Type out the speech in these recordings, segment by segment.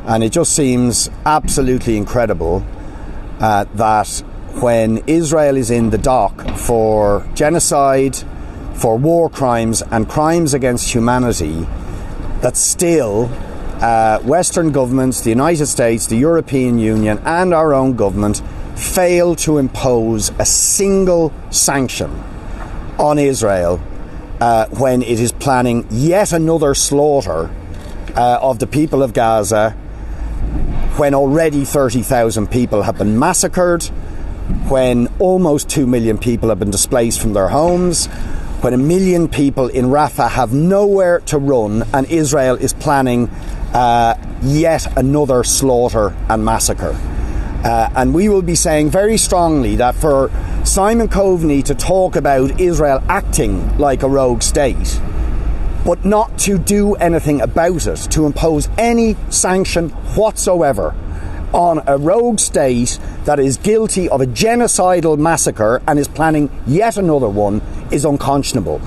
And it just seems absolutely incredible that when Israel is in the dock for genocide, for war crimes and crimes against humanity, that still Western governments, the United States, the European Union and our own government fail to impose a single sanction on Israel when it is planning yet another slaughter of the people of Gaza, when already 30,000 people have been massacred, when almost 2 million people have been displaced from their homes, when 1 million people in Rafa have nowhere to run, and Israel is planning yet another slaughter and massacre. And we will be saying very strongly that for Simon Coveney to talk about Israel acting like a rogue state, but not to do anything about it, to impose any sanction whatsoever on a rogue state that is guilty of a genocidal massacre and is planning yet another one, is unconscionable.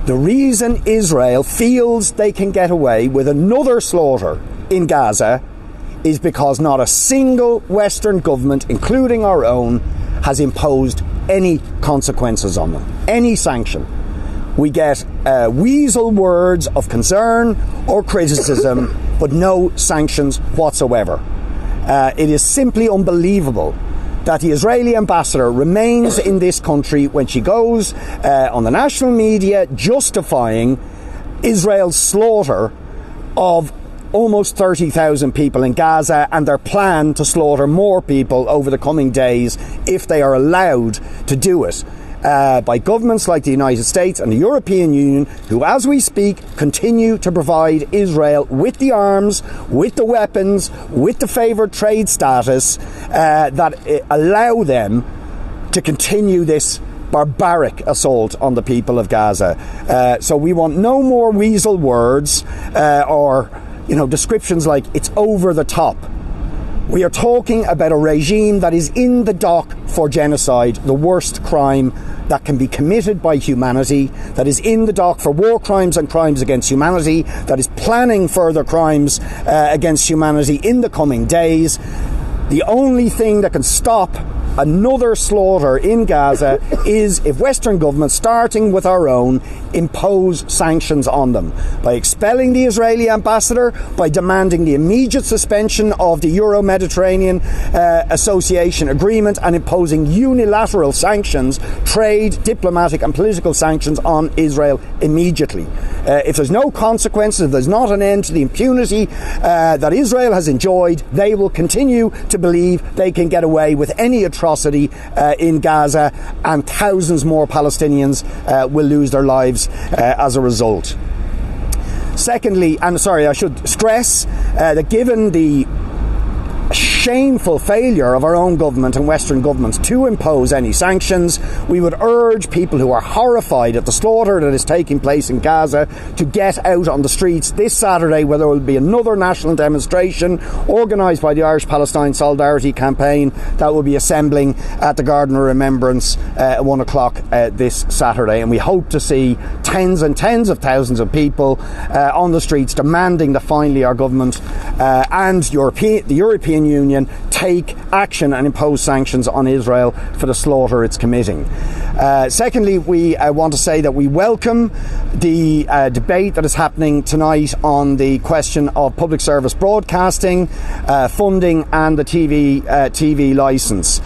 The reason Israel feels they can get away with another slaughter in Gaza is because not a single Western government, including our own, has imposed any consequences on them, any sanction. We get weasel words of concern or criticism, but no sanctions whatsoever. It is simply unbelievable that the Israeli ambassador remains in this country when she goes on the national media justifying Israel's slaughter of almost 30,000 people in Gaza and their plan to slaughter more people over the coming days if they are allowed to do it by governments like the United States and the European Union, who as we speak continue to provide Israel with the arms, with the weapons, with the favoured trade status that allow them to continue this barbaric assault on the people of Gaza. So we want no more weasel words or descriptions like it's over the top. We are talking about a regime that is in the dock for genocide, the worst crime that can be committed by humanity, that is in the dock for war crimes and crimes against humanity, that is planning further crimes against humanity in the coming days. The only thing that can stop another slaughter in Gaza is if Western governments, starting with our own, impose sanctions on them by expelling the Israeli ambassador, by demanding the immediate suspension of the Euro-Mediterranean Association Agreement, and imposing unilateral sanctions, trade, diplomatic and political sanctions on Israel immediately. If there's no consequences, if there's not an end to the impunity that Israel has enjoyed, they will continue to believe they can get away with any atrocity in Gaza, and thousands more Palestinians will lose their lives as a result. Secondly, I should stress that given the shameful failure of our own government and Western governments to impose any sanctions, we would urge people who are horrified at the slaughter that is taking place in Gaza to get out on the streets this Saturday, where there will be another national demonstration organised by the Irish Palestine Solidarity Campaign that will be assembling at the Garden of Remembrance at 1 o'clock this Saturday. And we hope to see tens and tens of thousands of people on the streets demanding that finally our government and the European Union take action and impose sanctions on Israel for the slaughter it's committing. Secondly, we want to say that we welcome the debate that is happening tonight on the question of public service broadcasting, funding and the TV licence.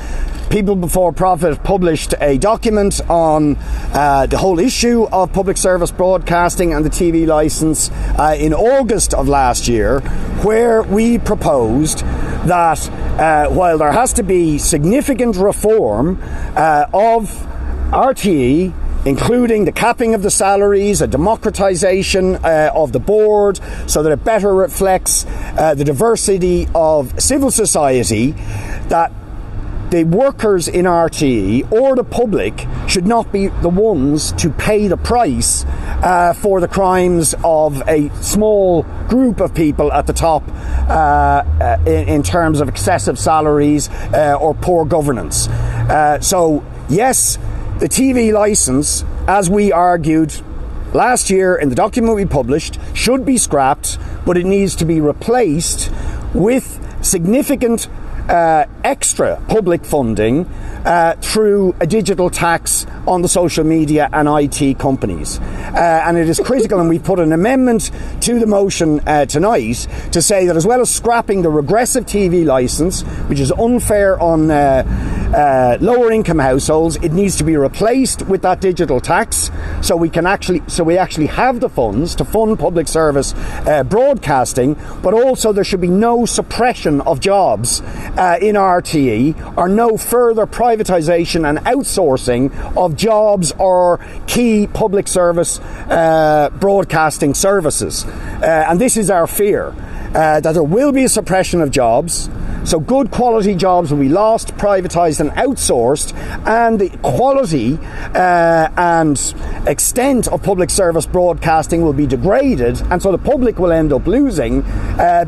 People Before Profit published a document on the whole issue of public service broadcasting and the TV licence in August of last year, where we proposed that while there has to be significant reform of RTE, including the capping of the salaries, a democratisation of the board so that it better reflects the diversity of civil society, that the workers in RTE or the public should not be the ones to pay the price for the crimes of a small group of people at the top in terms of excessive salaries or poor governance. So yes, the TV licence, as we argued last year in the document we published, should be scrapped, but it needs to be replaced with significant extra public funding through a digital tax on the social media and IT companies. And it is critical, and we put an amendment to the motion tonight to say that as well as scrapping the regressive TV licence, which is unfair on lower income households, it needs to be replaced with that digital tax so we actually have the funds to fund public service broadcasting, but also there should be no suppression of jobs in RTE, or no further privatisation and outsourcing of jobs or key public service broadcasting services. And this is our fear, that there will be a suppression of jobs. So good quality jobs will be lost, privatised and outsourced, and the quality and extent of public service broadcasting will be degraded, and so the public will end up losing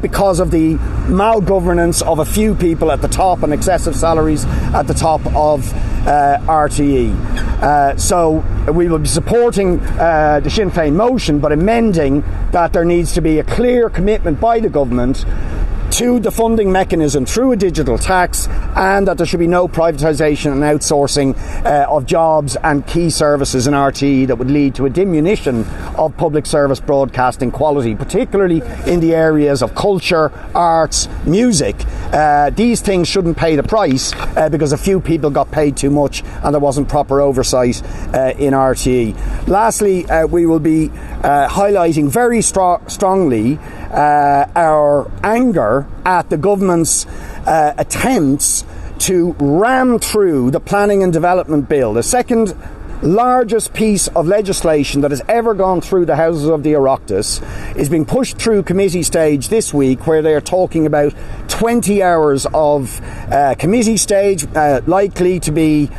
because of the malgovernance of a few people at the top and excessive salaries at the top of RTE. So we will be supporting the Sinn Féin motion, but amending that there needs to be a clear commitment by the government to the funding mechanism through a digital tax, and that there should be no privatisation and outsourcing of jobs and key services in RTE that would lead to a diminution of public service broadcasting quality, particularly in the areas of culture, arts, music. These things shouldn't pay the price because a few people got paid too much and there wasn't proper oversight in RTE. Lastly, we will be highlighting very strongly our anger at the government's attempts to ram through the Planning and Development Bill, the second largest piece of legislation that has ever gone through the Houses of the Oireachtas, is being pushed through committee stage this week, where they are talking about 20 hours of committee stage, likely to be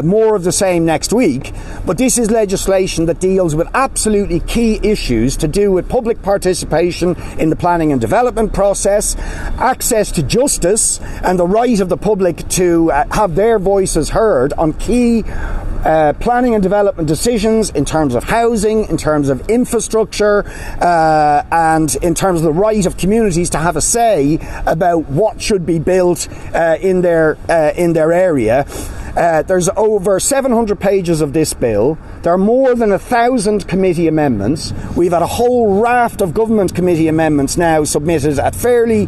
more of the same next week. But this is legislation that deals with absolutely key issues to do with public participation in the planning and development process, access to justice, and the right of the public to have their voices heard on key planning and development decisions in terms of housing, in terms of infrastructure, and in terms of the right of communities to have a say about what should be built in their area. There's over 700 pages of this bill. There are more than 1,000 committee amendments. We've had a whole raft of government committee amendments now submitted at fairly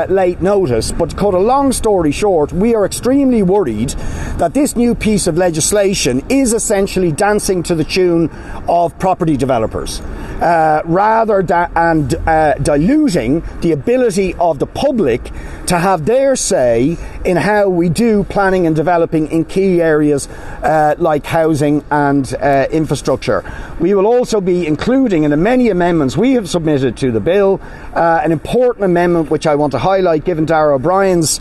late notice. But to cut a long story short, we are extremely worried that this new piece of legislation is essentially dancing to the tune of property developers, rather than diluting the ability of the public to have their say in how we do planning and developing in key areas like housing and infrastructure. We will also be including in the many amendments we have submitted to the bill an important amendment which I want to highlight, given Darragh O'Brien's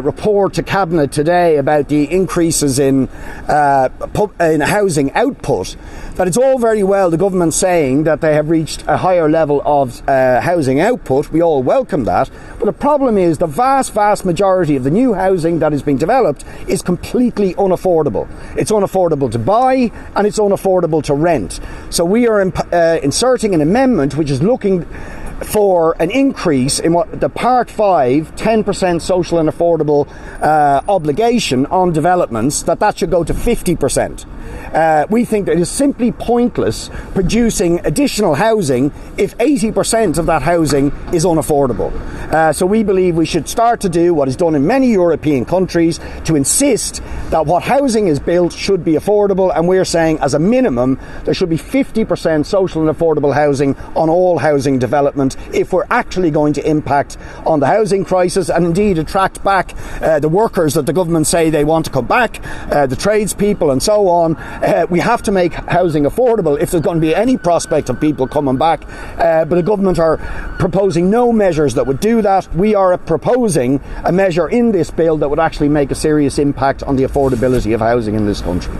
report to Cabinet today about the increases in housing output, that it's all very well the government saying that they have reached a higher level of housing output. We all welcome that, but the problem is the vast majority of the new housing that is being developed is completely unaffordable. It's unaffordable to buy and it's unaffordable to rent. So we are inserting an amendment which is looking for an increase in what the Part 5 10% social and affordable obligation on developments, that should go to 50%. We think that it is simply pointless producing additional housing if 80% of that housing is unaffordable. So we believe we should start to do what is done in many European countries, to insist that what housing is built should be affordable, and we're saying as a minimum there should be 50% social and affordable housing on all housing development if we're actually going to impact on the housing crisis and indeed attract back the workers that the government say they want to come back, the tradespeople and so on. We have to make housing affordable if there's going to be any prospect of people coming back, but the government are proposing no measures that would do that. We are proposing a measure in this bill that would actually make a serious impact on the affordability of housing in this country.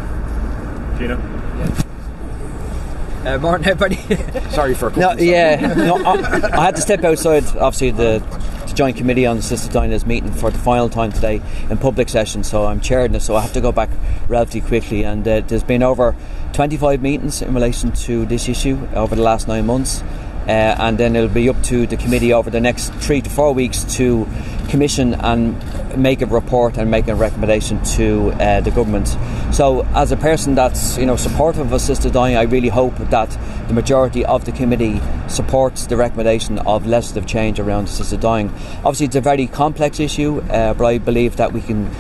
Gino? Morning, everybody. Sorry for I had to step outside, obviously, the Joint Committee on Assisted Diners meeting for the final time today in public session, so I'm chairing it, so I have to go back relatively quickly. And there's been over 25 meetings in relation to this issue over the last 9 months. and then it'll be up to the committee over the next 3 to 4 weeks to commission and make a report and make a recommendation to the government. So as a person that's supportive of assisted dying, I really hope that the majority of the committee supports the recommendation of legislative change around assisted dying. Obviously it's a very complex issue, but I believe that we can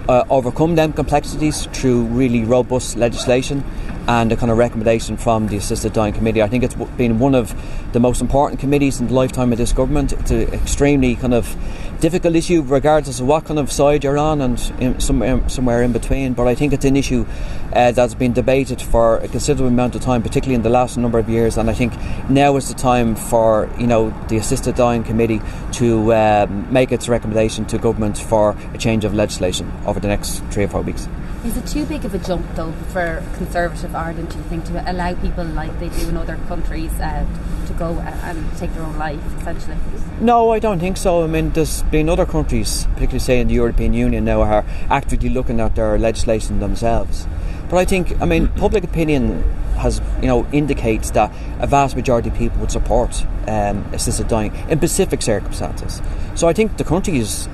overcome them complexities through really robust legislation and a kind of recommendation from the Assisted Dying Committee. I think it's been one of the most important committees in the lifetime of this government. It's an extremely kind of difficult issue regardless of what kind of side you're on and somewhere in between, but I think it's an issue that's been debated for a considerable amount of time, particularly in the last number of years, and I think now is the time for the Assisted Dying Committee to make its recommendation to government for a change of legislation over the next 3 or 4 weeks. Is it too big of a jump, though, for Conservative Ireland, do you think, to allow people like they do in other countries to go and take their own life, essentially? No, I don't think so. I mean, there's been other countries, particularly say in the European Union now, are actively looking at their legislation themselves. But I think, public opinion has, indicates that a vast majority of people would support assisted dying in specific circumstances. So I think the country is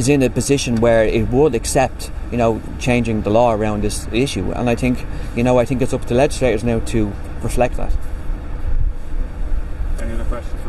in a position where it would accept, changing the law around this issue. And I think it's up to legislators now to reflect that. Any other questions?